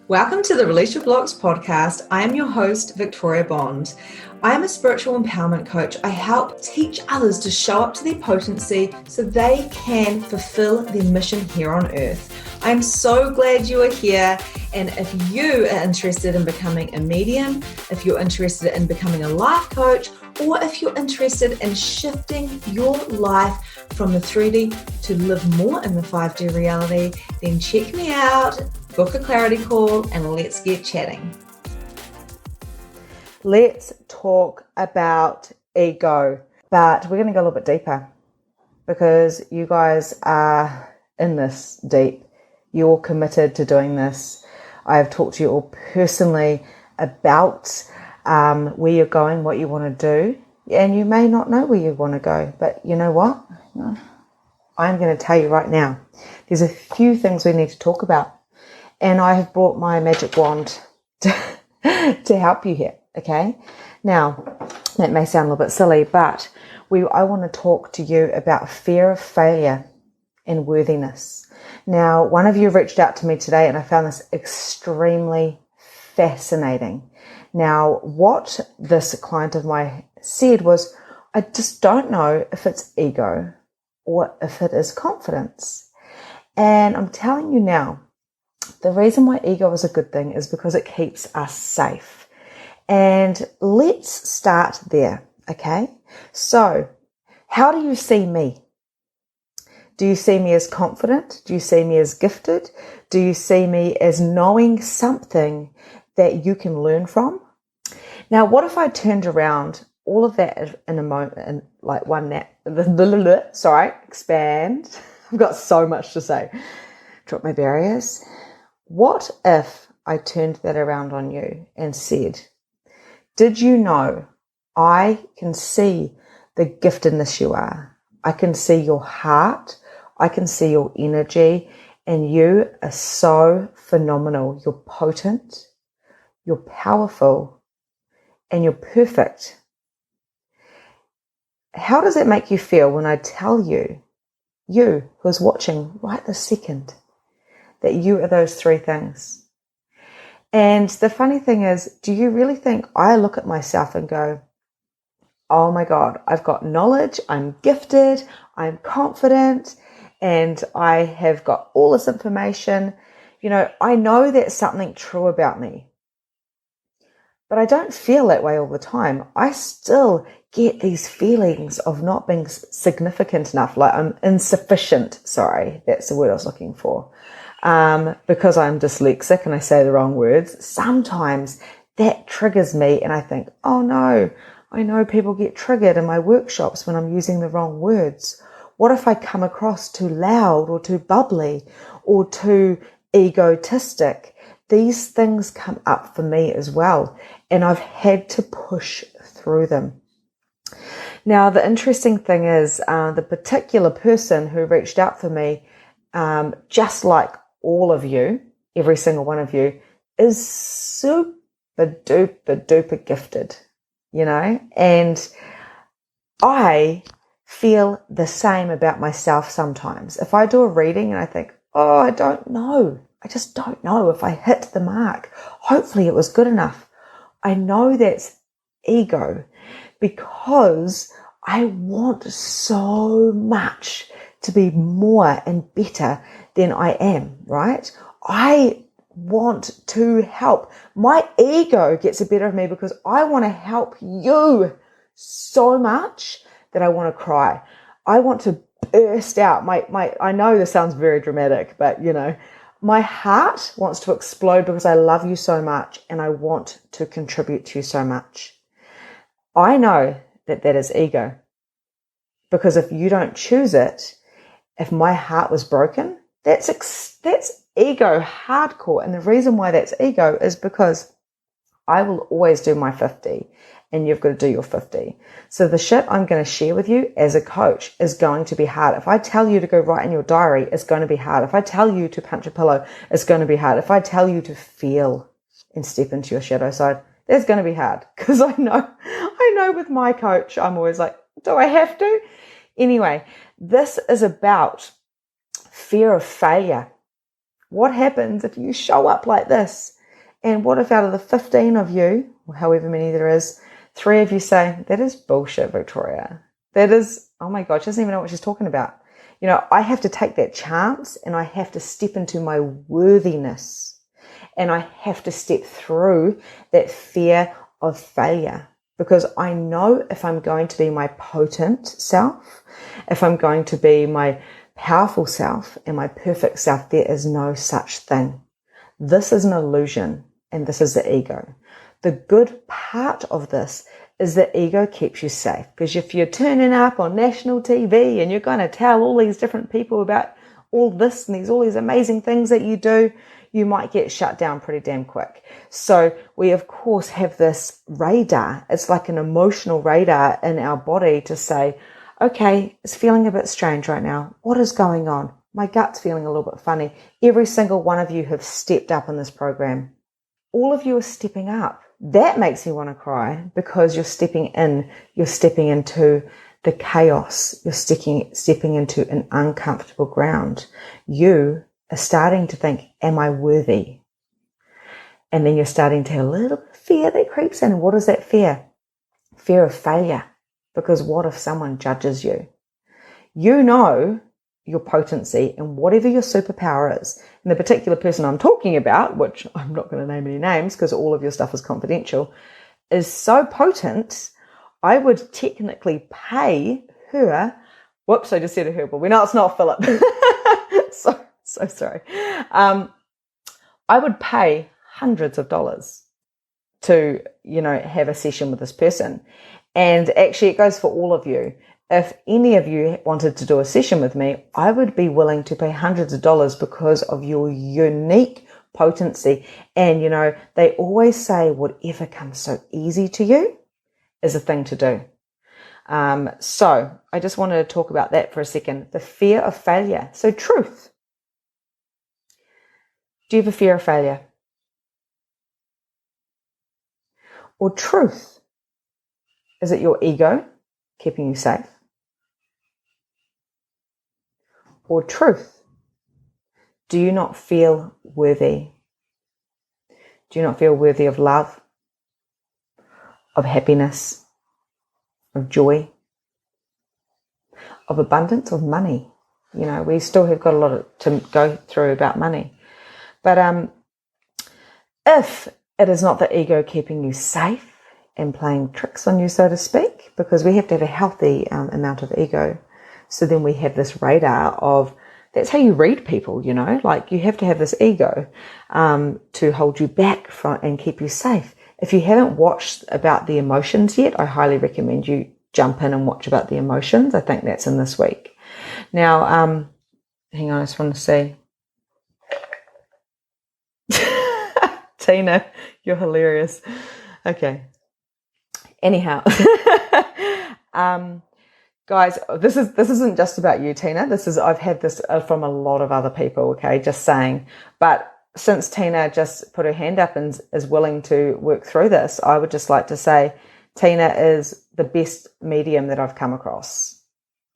Welcome to the Release Your Blocks podcast. I am your host, Victoria Bond. I am a spiritual empowerment coach. I help teach others to show up to their potency so they can fulfill their mission here on earth. I'm so glad you are here. And if you are interested in becoming a medium, if you're interested in becoming a life coach, or if you're interested in shifting your life from the 3D to live more in the 5D reality, then check me out. Book a clarity call and let's get chatting. Let's talk about ego, but we're going to go a little bit deeper because you guys are in this deep. You're committed to doing this. I have talked to you all personally about where you're going, what you want to do, and you may not know where you want to go, but you know what? I'm going to tell you right now. There's a few things we need to talk about. And I have brought my magic wand to help you here, okay? Now, that may sound a little bit silly, but I want to talk to you about fear of failure and worthiness. Now, one of you reached out to me today, and I found this extremely fascinating. Now, what this client of mine said was, I just don't know if it's ego or if it is confidence. And I'm telling you now, the reason why ego is a good thing is because it keeps us safe. And let's start there, okay? So, how do you see me? Do you see me as confident? Do you see me as gifted? Do you see me as knowing something that you can learn from? Now, what if I turned around all of that in a moment, in like one nap? Expand. I've got so much to say. Drop my barriers. What if I turned that around on you and said, did you know I can see the giftedness you are? I can see your heart. I can see your energy, and you are so phenomenal. You're potent, you're powerful, and you're perfect. How does it make you feel when I tell you, you who's watching right this second, that you are those three things? And the funny thing is, do you really think I look at myself and go, oh my God, I've got knowledge, I'm gifted, I'm confident, and I have got all this information. You know, I know that's something true about me, but I don't feel that way all the time. I still get these feelings of not being significant enough, like I'm insufficient. Sorry, that's the word I was looking for. Because I'm dyslexic and I say the wrong words, sometimes that triggers me and I think, oh no, I know people get triggered in my workshops when I'm using the wrong words. What if I come across too loud or too bubbly or too egotistic? These things come up for me as well, and I've had to push through them. Now, the interesting thing is the particular person who reached out for me, just like all of you, every single one of you, is super duper gifted, you know, and I feel the same about myself sometimes. If I do a reading and I think, oh, I don't know, I just don't know if I hit the mark. Hopefully it was good enough. I know that's ego because I want so much to be more and better than I am, right? I want to help. My ego gets the better of me because I want to help you so much that I want to cry. I want to burst out. I know this sounds very dramatic, but you know, my heart wants to explode because I love you so much and I want to contribute to you so much. I know that that is ego because if you don't choose it, if my heart was broken, that's ego hardcore. And the reason why that's ego is because I will always do my 50 and you've got to do your 50. So the shit I'm going to share with you as a coach is going to be hard. If I tell you to go write in your diary, it's going to be hard. If I tell you to punch a pillow, it's going to be hard. If I tell you to feel and step into your shadow side, that's going to be hard because I know with my coach, I'm always like, do I have to? Anyway, this is about fear of failure. What happens if you show up like this? And what if out of the 15 of you, or however many there is, 3 of you say, that is bullshit, Victoria. That is, oh my God, she doesn't even know what she's talking about. You know, I have to take that chance and I have to step into my worthiness. And I have to step through that fear of failure, because I know if I'm going to be my potent self, if I'm going to be my powerful self and my perfect self, there is no such thing. This is an illusion, and this is the ego. The good part of this is the ego keeps you safe, because if you're turning up on national TV and you're going to tell all these different people about all this and all these amazing things that you do, you might get shut down pretty damn quick. So we, of course, have this radar. It's like an emotional radar in our body to say, okay, it's feeling a bit strange right now. What is going on? My gut's feeling a little bit funny. Every single one of you have stepped up in this program. All of you are stepping up. That makes me want to cry, because you're stepping into the chaos. You're stepping into an uncomfortable ground. You are starting to think, am I worthy? And then you're starting to have a little bit of fear that creeps in. And what is that fear? Fear of failure. Because what if someone judges you? You know your potency and whatever your superpower is. And the particular person I'm talking about, which I'm not going to name any names because all of your stuff is confidential, is so potent, I would technically pay her. Whoops, I just said a herbal. We know it's not Philip. So sorry. I would pay hundreds of dollars to, have a session with this person. And actually it goes for all of you. If any of you wanted to do a session with me, I would be willing to pay hundreds of dollars because of your unique potency. And, they always say whatever comes so easy to you is a thing to do. So I just wanted to talk about that for a second. The fear of failure. So truth. Do you have a fear of failure? Or truth? Is it your ego keeping you safe? Or truth? Do you not feel worthy? Do you not feel worthy of love, of happiness, of joy, of abundance, of money? We still have got a lot to go through about money. But if it is not the ego keeping you safe and playing tricks on you, so to speak, because we have to have a healthy amount of ego. So then we have this radar of, that's how you read people, like you have to have this ego to hold you back from and keep you safe. If you haven't watched about the emotions yet, I highly recommend you jump in and watch about the emotions. I think that's in this week. Now, hang on, I just want to see. Tina, you're hilarious. Okay. Anyhow, guys, this isn't just about you, Tina. I've had this from a lot of other people. Okay, just saying. But since Tina just put her hand up and is willing to work through this, I would just like to say, Tina is the best medium that I've come across,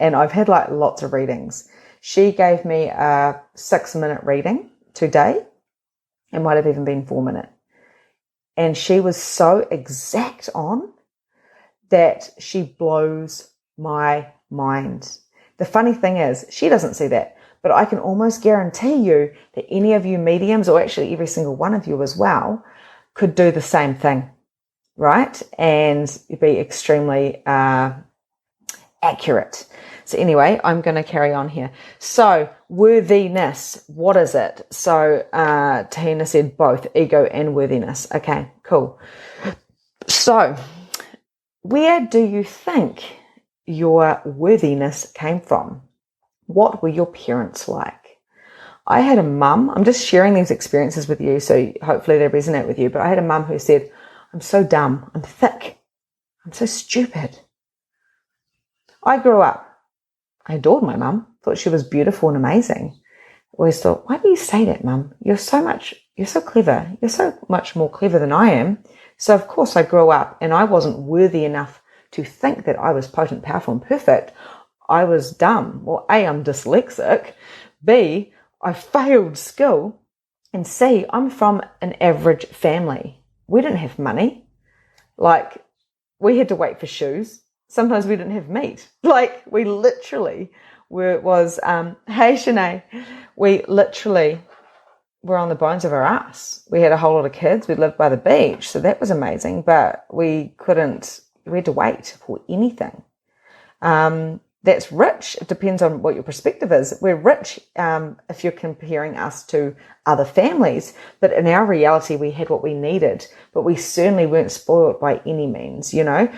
and I've had lots of readings. She gave me a 6-minute reading today. It might have even been 4-minute, and she was so exact on that she blows my mind. The funny thing is, she doesn't see that, but I can almost guarantee you that any of you mediums, or actually every single one of you as well, could do the same thing, right? And be extremely accurate. So anyway, I'm going to carry on here. So worthiness, what is it? So Tina said both ego and worthiness. Okay, cool. So where do you think your worthiness came from? What were your parents like? I had a mum, I'm just sharing these experiences with you, so hopefully they resonate with you, but I had a mum who said, I'm so dumb, I'm thick, I'm so stupid. I grew up, I adored my mum, thought she was beautiful and amazing. Always thought, why do you say that, mum? You're so clever, you're so much more clever than I am. So of course I grew up and I wasn't worthy enough to think that I was potent, powerful and perfect. I was dumb. Well, A, I'm dyslexic. B, I failed school. And C, I'm from an average family. We didn't have money. Like, we had to wait for shoes. Sometimes we didn't have meat. Like, we literally hey Shanae, we literally were on the bones of our ass. We had a whole lot of kids. We lived by the beach, so that was amazing, but we had to wait for anything. That's rich. It depends on what your perspective is. We're rich if you're comparing us to other families, but in our reality, we had what we needed, but we certainly weren't spoiled by any means, you know.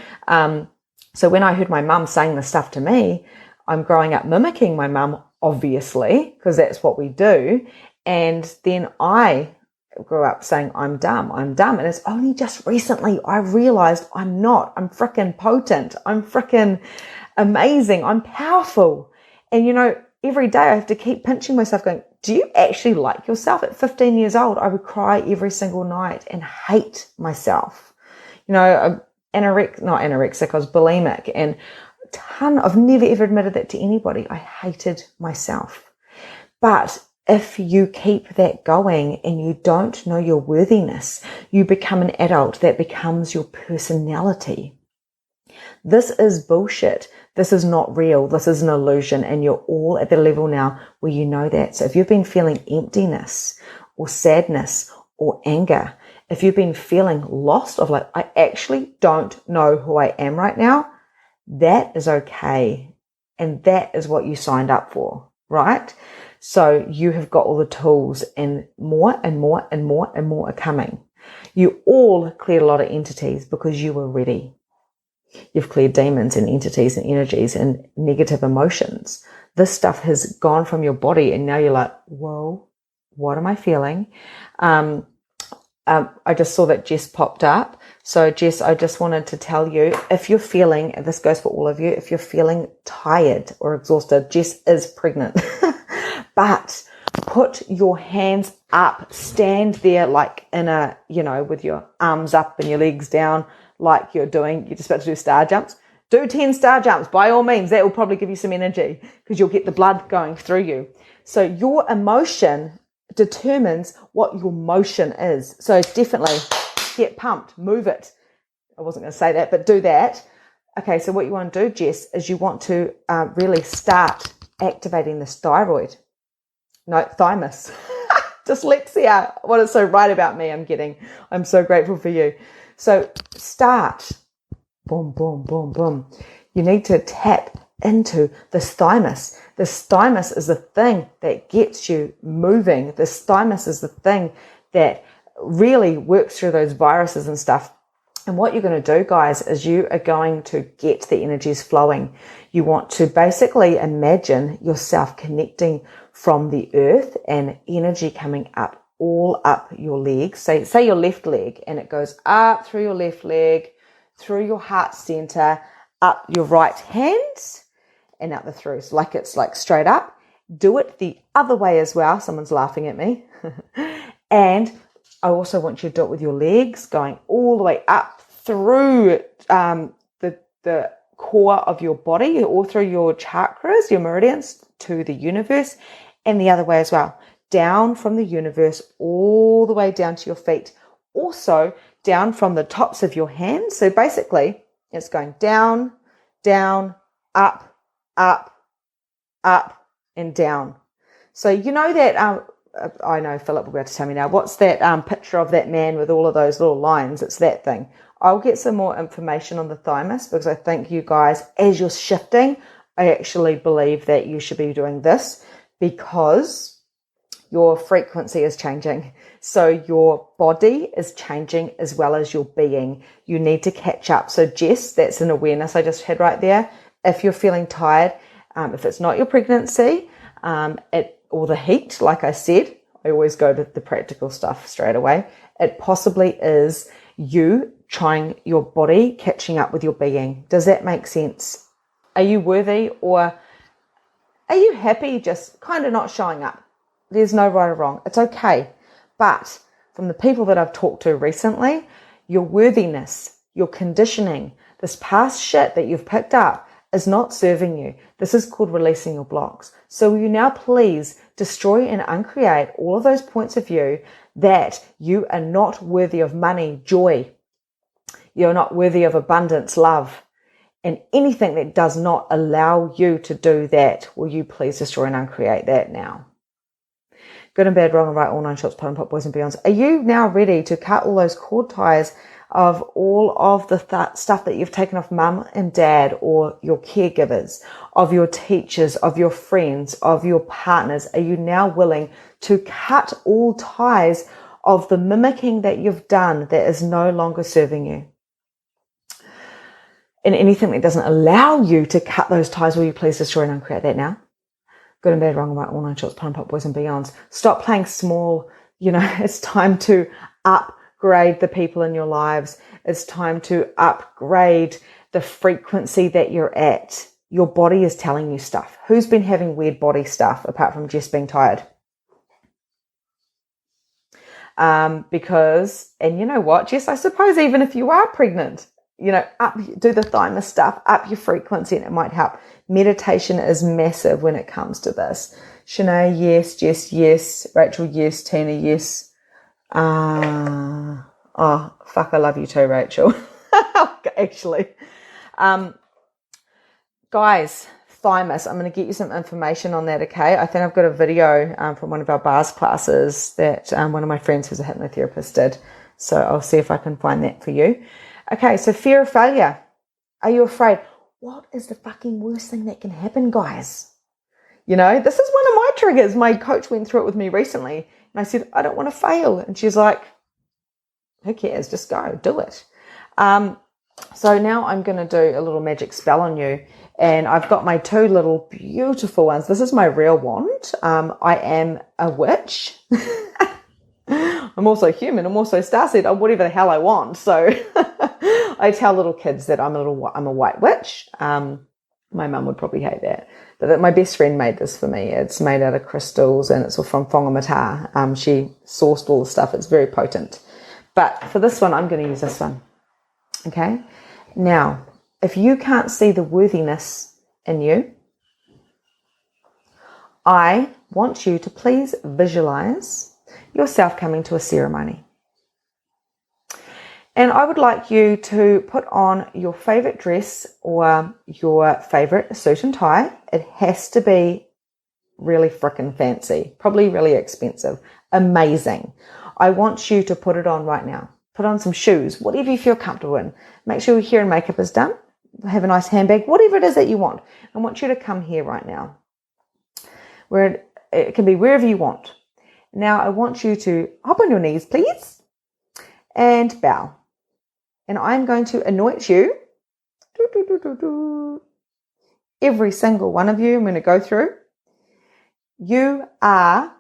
So when I heard my mum saying this stuff to me, I'm growing up mimicking my mum, obviously, because that's what we do. And then I grew up saying, I'm dumb. And it's only just recently I realized I'm not. I'm freaking potent. I'm freaking amazing. I'm powerful. And, you know, every day I have to keep pinching myself going, do you actually like yourself? At 15 years old, I would cry every single night and hate myself. You know, not anorexic, I was bulimic, and I've never ever admitted that to anybody. I hated myself. But if you keep that going and you don't know your worthiness, you become an adult that becomes your personality. This is bullshit. This is not real. This is an illusion, and you're all at the level now where you know that. So if you've been feeling emptiness or sadness or anger, if you've been feeling lost of like, I actually don't know who I am right now, that is okay. And that is what you signed up for, right? So you have got all the tools, and more and more and more and more are coming. You all cleared a lot of entities because you were ready. You've cleared demons and entities and energies and negative emotions. This stuff has gone from your body, and now you're like, whoa, what am I feeling? I just saw that Jess popped up. So Jess, I just wanted to tell you, if you're feeling, and this goes for all of you, if you're feeling tired or exhausted, Jess is pregnant. But put your hands up, stand there like in a, you know, with your arms up and your legs down, like you're just about to do star jumps. Do 10 star jumps by all means. That will probably give you some energy because you'll get the blood going through you. So your emotion determines what your motion is. So definitely get pumped, move it. I wasn't going to say that, but do that. Okay, so what you want to do, Jess, is you want to really start activating this thymus. Dyslexia. What is so right about me? I'm so grateful for you. So start. Boom, boom, boom, boom. You need to tap into this thymus. This thymus is the thing that gets you moving. This thymus is the thing that really works through those viruses and stuff. And what you're going to do, guys, is you are going to get the energies flowing. You want to basically imagine yourself connecting from the earth and energy coming up, all up your legs. Say your left leg, and it goes up through your left leg, through your heart center, up your right hand, and out the through. So it's like straight up. Do it the other way as well. Someone's laughing at me. And I also want you to do it with your legs going all the way up through the core of your body, all through your chakras, your meridians, to the universe, and the other way as well. Down from the universe all the way down to your feet. Also down from the tops of your hands. So basically it's going down, down, up, up, up, and down. So you know that, I know Philip will be able to tell me now, what's that picture of that man with all of those little lines? It's that thing. I'll get some more information on the thymus, because I think you guys, as you're shifting, I actually believe that you should be doing this because your frequency is changing. So your body is changing as well as your being. You need to catch up. So Jess, that's an awareness I just had right there. If you're feeling tired, if it's not your pregnancy, or the heat, like I said, I always go to the practical stuff straight away. It possibly is you trying your body catching up with your being. Does that make sense? Are you worthy, or are you happy just kind of not showing up? There's no right or wrong. It's okay. But from the people that I've talked to recently, your worthiness, your conditioning, this past shit that you've picked up is not serving you. This is called releasing your blocks. So will you now please destroy and uncreate all of those points of view that you are not worthy of money, joy, you're not worthy of abundance, love, and anything that does not allow you to do that, will you please destroy and uncreate that now? Good and bad, wrong and right, all nine shorts, pot and pot, boys and beyonds. Are you now ready to cut all those cord ties of all of the stuff that you've taken off mum and dad or your caregivers, of your teachers, of your friends, of your partners? Are you now willing to cut all ties of the mimicking that you've done that is no longer serving you? And anything that doesn't allow you to cut those ties, will you please destroy and uncreate that now? Good and bad, wrong and right, all nine shorts, pot and pot, boys and beyonds. Stop playing small. It's time to upgrade the people in your lives. It's time to upgrade the frequency that you're at. Your body is telling you stuff. Who's been having weird body stuff apart from just being tired? Because, and you know what, Jess, I suppose even if you are pregnant, do the thymus stuff, up your frequency, and it might help. Meditation is massive when it comes to this. Shanae, yes. Jess, yes. Rachel, yes. Tina, yes. Oh, fuck, I love you too, Rachel. Actually. Guys, thymus, I'm going to get you some information on that, okay? I think I've got a video from one of our bars classes that one of my friends who's a hypnotherapist did. So I'll see if I can find that for you. Okay, so fear of failure. Are you afraid? What is the fucking worst thing that can happen, guys? This is one of my triggers. My coach went through it with me recently, and I said, I don't want to fail. And she's like, who cares? Just go, do it. So now I'm going to do a little magic spell on you, and I've got my two little beautiful ones. This is my real wand. I am a witch. I'm also human. I'm also starseed. I'm whatever the hell I want. So I tell little kids that I'm a white witch. My mum would probably hate that. But my best friend made this for me. It's made out of crystals and it's all from Whangamata. She sourced all the stuff. It's very potent. But for this one, I'm going to use this one. Okay? Now, if you can't see the worthiness in you, I want you to please visualize yourself coming to a ceremony. And I would like you to put on your favorite dress or your favorite suit and tie. It has to be really frickin' fancy, probably really expensive, amazing. I want you to put it on right now. Put on some shoes, whatever you feel comfortable in. Make sure your hair and makeup is done. Have a nice handbag, whatever it is that you want. I want you to come here right now. Where it can be wherever you want. Now I want you to hop on your knees, please, and bow. And I'm going to anoint you. Every single one of you, I'm going to go through. You are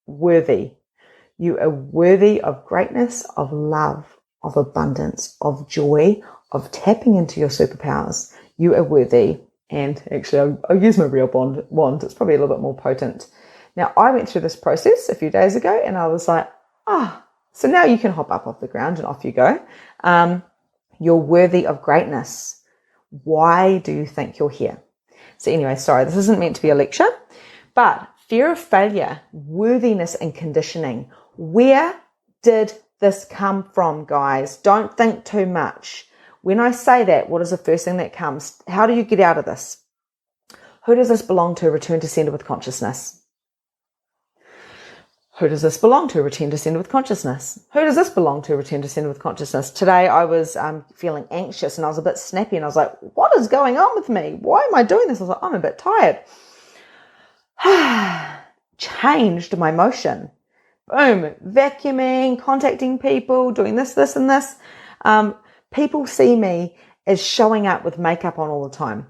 worthy. You are worthy of greatness, of love, of abundance, of joy, of tapping into your superpowers. You are worthy. And actually, I'll use my real wand. It's probably a little bit more potent. Now, I went through this process a few days ago and I was like, so now you can hop up off the ground and off you go. You're worthy of greatness. Why do you think you're here? So anyway, sorry, this isn't meant to be a lecture, but fear of failure, worthiness and conditioning. Where did this come from, guys? Don't think too much. When I say that, what is the first thing that comes? How do you get out of this? Who does this belong to? Return to sender with consciousness. Who does this belong to? Return to sender with consciousness. Who does this belong to? Return to sender with consciousness. Today I was feeling anxious and I was a bit snappy and I was like, what is going on with me? Why am I doing this? I was like, I'm a bit tired. Changed my motion. Boom. Vacuuming, contacting people, doing this, and this. People see me as showing up with makeup on all the time.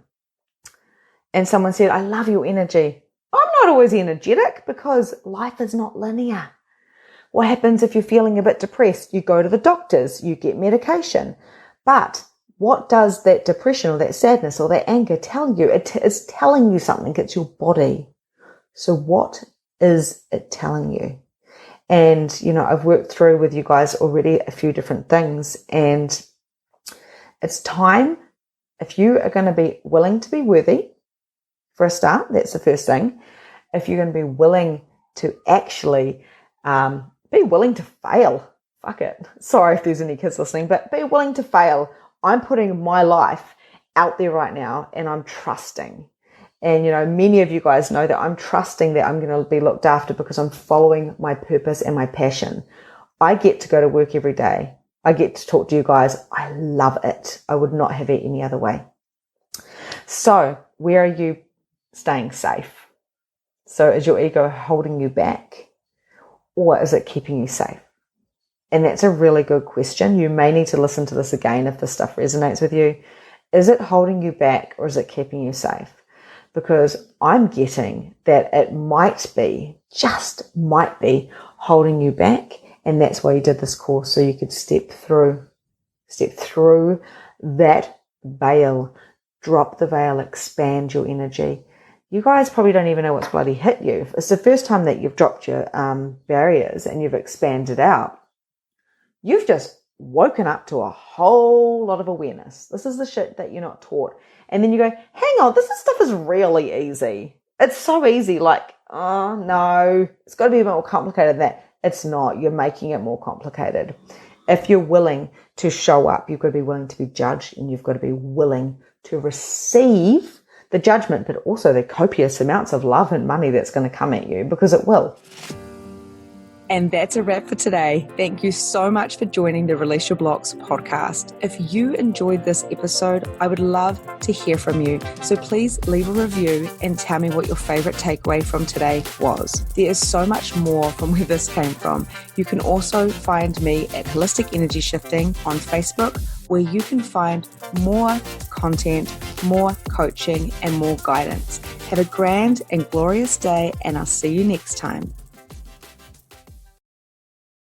And someone said, I love your energy. I'm not always energetic because life is not linear. What happens if you're feeling a bit depressed? You go to the doctors, you get medication. But what does that depression or that sadness or that anger tell you? It's telling you something. It's your body. So what is it telling you? And, I've worked through with you guys already a few different things. And it's time, if you are going to be willing to be worthy, For a start, that's the first thing. If you're going to be willing to actually be willing to fail, fuck it. Sorry if there's any kids listening, but be willing to fail. I'm putting my life out there right now and I'm trusting. And, many of you guys know that I'm trusting that I'm going to be looked after because I'm following my purpose and my passion. I get to go to work every day. I get to talk to you guys. I love it. I would not have it any other way. So where are you staying safe? So is your ego holding you back, or is it keeping you safe? And that's a really good question. You may need to listen to this again if this stuff resonates with you. Is it holding you back, or is it keeping you safe? Because I'm getting that it might be, just might be, holding you back. And that's why you did this course, so you could step through that veil, drop the veil, expand your energy. You guys probably don't even know what's bloody hit you. It's the first time that you've dropped your barriers and you've expanded out. You've just woken up to a whole lot of awareness. This is the shit that you're not taught. And then you go, hang on, this stuff is really easy. It's so easy. Like, oh no, it's got to be a bit more complicated than that. It's not. You're making it more complicated. If you're willing to show up, you've got to be willing to be judged, and you've got to be willing to receive the judgment, but also the copious amounts of love and money that's going to come at you, because it will. And that's a wrap for today. Thank you so much for joining the Release Your Blocks podcast. If you enjoyed this episode, I would love to hear from you. So please leave a review and tell me what your favorite takeaway from today was. There is so much more from where this came from. You can also find me at Holistic Energy Shifting on Facebook, where you can find more content, more coaching, and more guidance. Have a grand and glorious day, and I'll see you next time.